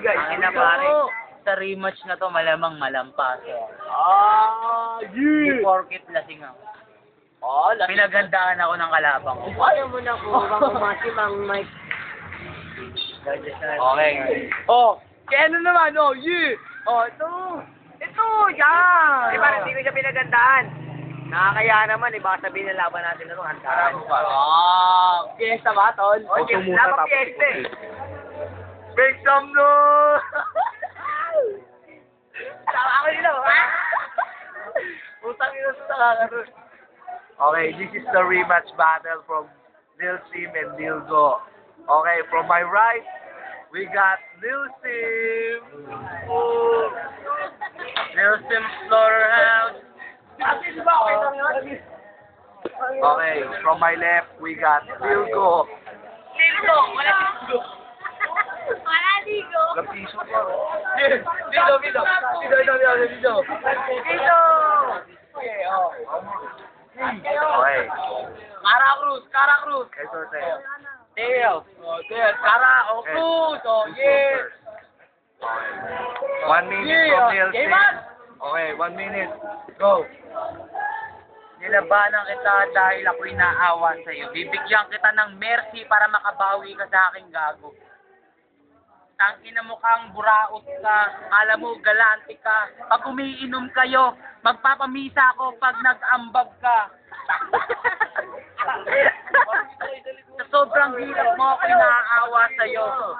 guys. Ang ina pare, sa rematch na to malamang malampas. Hindi Yeah! porkit lasing ako. Pinagandaan ako ng kalabang ko. Ayaw mo na po, bang kumasi mang mic. Okay. Kaya ano naman, yeah! Ito, yan! Eh, parang hindi ko siya pinagandaan. Nakakaya naman, baka sabihin ng laban natin na ito, hantaran. Fiesta ba, tol? Laban fiesta eh. Make some noise! Tama ako dito. Utang ina sa nakakaroon. Okay, this is the rematch battle from Lil Sim and Lil Go. Okay, from my right, we got Lil Sim. Lil Sim Slaughterhouse. Okay, from my left, we got Lil Go. Lapiso pa. Dito. Okay. Cara Cruz. Kay Sorteo. Teo. Cara Cruz. Yeah. Okay. 1 minute from Lil Sim. Okay, 1 minute. Go. Nilabanan kita dahil ako'y naawa sa'yo. Bibigyan kita ng mercy para makabawi ka sa aking gago. Tangina mo kang buraot ka, alam mo galante ka. Pag umiinom kayo, magpapamisa ako pag nag-ambag ka. Sa sobrang hirap mo ako'y naaawa sa'yo.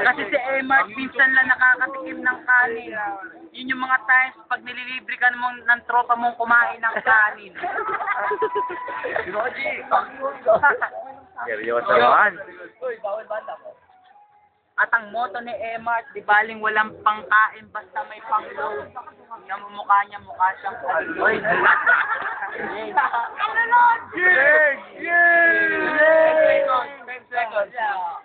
Kasi si Emart minsan lang nakakatikim ng kanin. Yun yung mga times pag nililibre ka mong ng tropa mong kumain ng kanin. Seryoso naman. At ang motto ni Emart, di baling walang pangkain basta may pang-load. Yung mukha niya, mukha siyang Oy,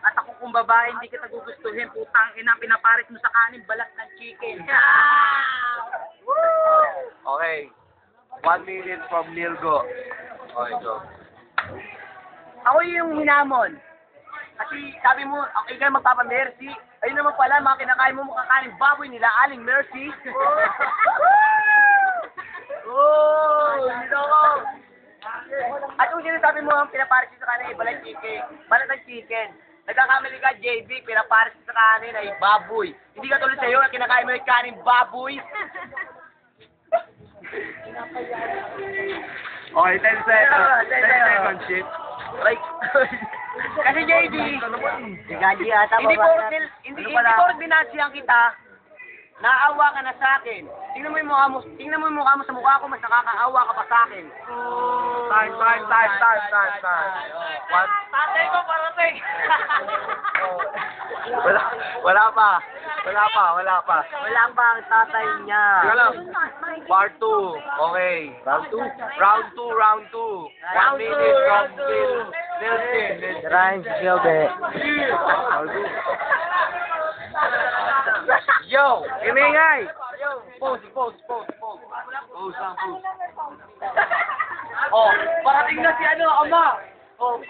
At ako kung babae, hindi kita gugustuhin, putang ina, pinapares mo sa kanin, balat ng chicken. Okay. 1 minute from Lil Go. Okay, go. Ako yung hinamon. Kasi sabi mo, okay kayo magpapa-mercy. Ayun naman pala, mga kinakain mo makakain baboy nila, aling mercy. Dito ako. At kung sinasabi mo ang pinaparis sa kanin ay balat ng chicken. Nagkakamali ka, JB, pinaparis sa kanin ay baboy. Hindi ka tulad sa'yo, kinakain mo yung kanin baboy. Okay, 10 seconds. 10 seconds, shit. Like, kasi JB, hindi ko ordinasyang kita, naawa ka na sa akin. Tingnan mo yung mukha mo sa mukha ko, mas nakakaawa ka pa sa akin. Time. Tatay ko parating. Wala pa. Wala pa ang tatay niya. Teka lang. Part 2. Okay. Round 2. 1 minute from Lil Sim. Rhymes Gilbe. Yo! Imingay! Pose. Oh, Parating na si ama. Pose.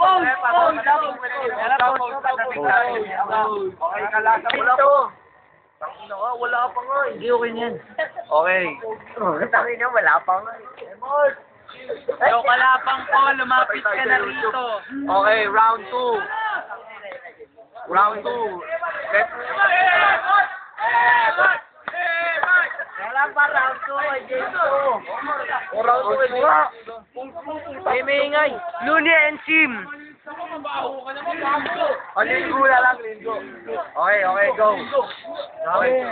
Okay, kalasa mo lang po. Wala pa nga. Hindi okay na yan. Okay. Wala pa nga. Yo, kalapang ko, lumapit ka na rito. Okay, round 2. Wala pa round 2, game 2. Round 2. Imingay. Luni and Sim. Linggo na lang, linggo. Okay, go. Okay.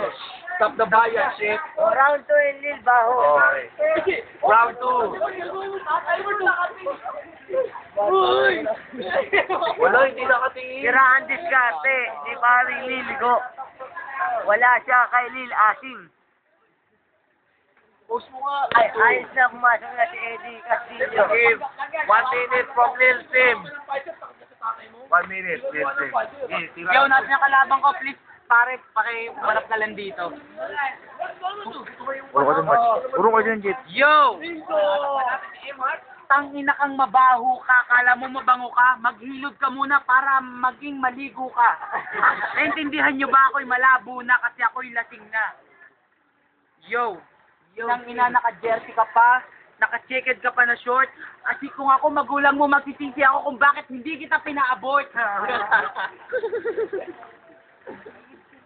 Stop the bias, shit. Round 2 in Lil Baho. Okay. Round 2. Wala, hindi nakatingin. Siraan diskarte. Di paring Liligo. Wala siya kay Lil Asim. Post mo nga. Ay, ayos na pumasok na si Eddie Castillo. Give 1 minute from Lil Sim. 1 minute, Lil Sim. Yo, natin yung kalabang ko, please. Pare, pakiwalap na lang dito. Puro ka dun, Jit. Yo! Tangina kang mabaho ka, kala mo mabango ka, maghilod ka muna para maging maligo ka. Naintindihan nyo ba ako'y malabo na kasi ako'y lasing na? Yo, tangina naka-jersey ka pa, naka-checked ka pa na short, kasi kung ako magulang mo, magsisisi ako kung bakit hindi kita pina-abort.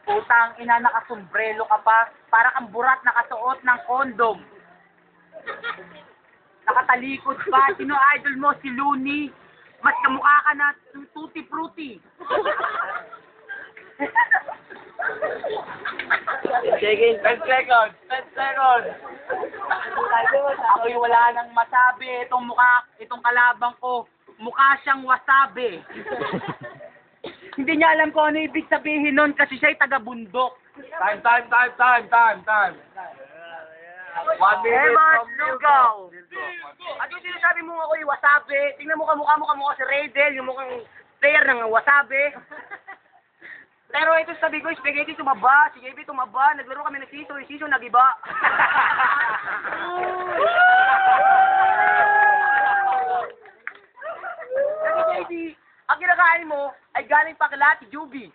Putang ina, naka-sombrero ka pa, para kang burat nakasuot ng kondom. Nakatalikod pa. Sino idol mo? Si Looney. Mas kamukha ka na Tutti Frutti. Second, 10 seconds. 10 seconds. Ako'y wala nang masabi. Itong kalabang ko, mukha siyang wasabi. Hindi niya alam kung ano ibig sabihin nun kasi siya'y taga-bundok. Time. 1 minute from Lugaw. At yung sinasabi mo ako'y wasabi, tingnan mo kamukha si Raydel, yung mukhang player ng wasabi. Pero ito sabi ko, spaghetti tumaba, si JB tumaba, naglaro kami ng season, yung season nagiba. Kasi JB, ang kinakain mo ay galing pa kila si Juby.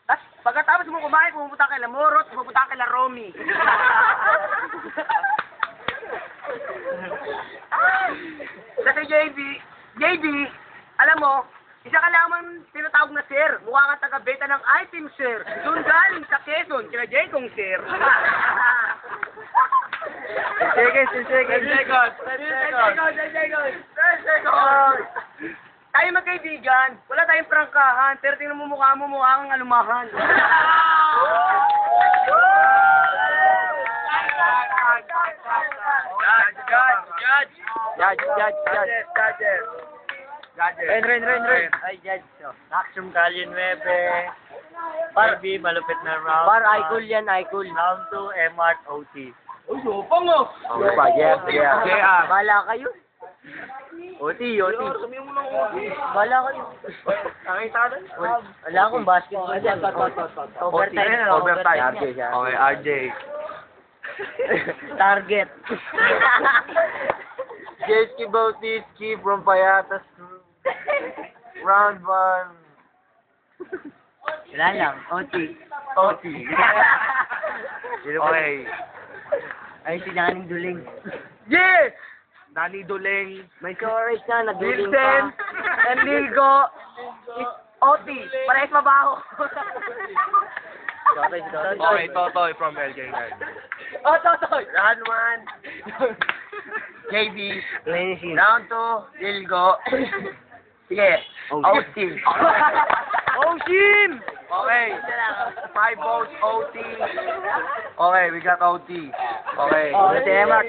Tapos pagkatapos mo kumain, pumunta kay Lamorot, pumunta kay La Romy. Kasi JB, alam mo, isa ka lamang tinatawag na sir. Mukha kang taga-beta ng item, sir. Doon galing sa Quezon, kina Jekong, sir. 10 seconds. Tayo magkaibigan, wala tayong prangkahan, pero tingnan mo mukha kang alumahan. Judges. Ren. Ay, judge. Maximum Calle 9. Barbie, malupit na round. Icol yan. Round 2, MR, OT. Uy, yopang mo! Yeah. Bala kayo. OT. Bala kayo. Wala akong basketball dyan. Overtime. Okay, RJ. Target. J.K. Bautista from Payatas. Round 1. Wala lang. OT. Okay. Ay, si Daning Duling. Yeah! Danny Duleng. May storage na, nagduling Vincent pa. and Lilgo. OT. Parehas mabaho. Okay, Totoy from LJ. Totoy. Round 1. JB. Round 2. Lilgo. Sige. OT. Oshim! Okay. 5 votes OT. Okay, we got OT. Okay. Una si Emart.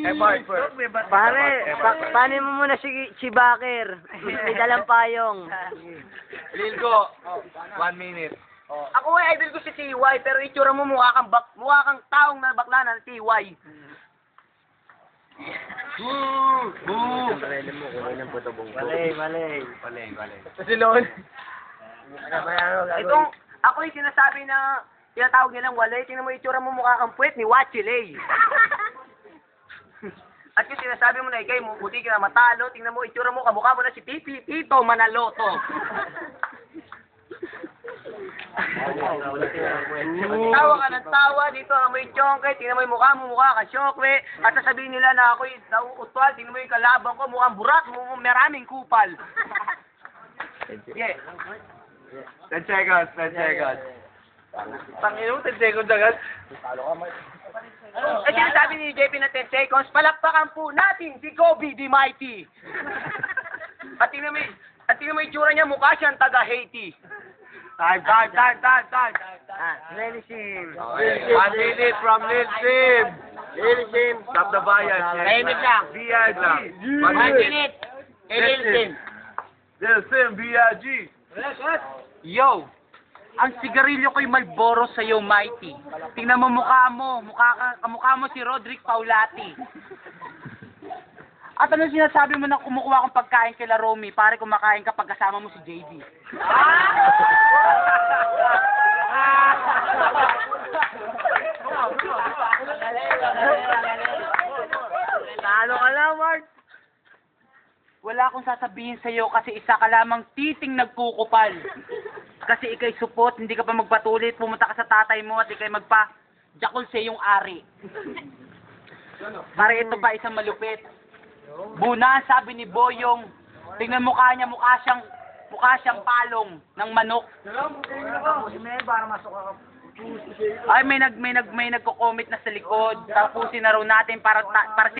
Emart first. Paano mo muna si Bakir? May dalang payong. Lilgo. 1 minute. Ako ay idol ko si TY, pero itsura mo mukha kang taong na bakla na TY. Mali. Si Lon. Ako yung sinasabi na tinatawag nilang walay, tingnan mo itsura mo mukha kang puwet ni Wachilay. At yung sinasabi mo na ikay, buti ka na matalo, tingnan mo itsura mo, kamukha mo na si Tito Manaloto. Tawa ka ng tawa, dito ang may chongkay, tingnan mo yung mukha kang syokwe, at sasabihin nila na ako'y utwal, tingnan mo yung kalabang ko, mukhang burat, maraming kupal. Yeah. 10 seconds. Tangin mo, 10 seconds agad. Eh, sinasabi ni JP na 10 seconds, palakpakan po natin si Kobe the Mighty. At tingnan mo yung tsura niya, mukha siyang taga-Haiti. Time. Lil Sim. 1 minute from Lil Sim. Stop the bias. Tahimik lang. BIG. 1 minute. Lil Sim. Lil Sim, BIG. Yo! Ang sigarilyo ko'y Marlboro sa'yo, Mighty. Tingnan mo mukha mo si Roderick Paulati. At ano sinasabi mo na kumukuha kong pagkain kay La Romy, pare kumakain ka pagkasama mo si JB? Talo ka lang, Mark. akong sasabihin sa'yo kasi isa ka lamang titing nagkukupal. Kasi ikay supot, hindi ka pa magpatulit, pumunta ka sa tatay mo at ikay jakol sa iyong ari. Para ito pa isang malupit. Buna, sabi ni Boyong, tingnan mukha niya, mukha siyang palong ng manok. Ay, may nagko-comment na sa likod. Tapusin na raw natin para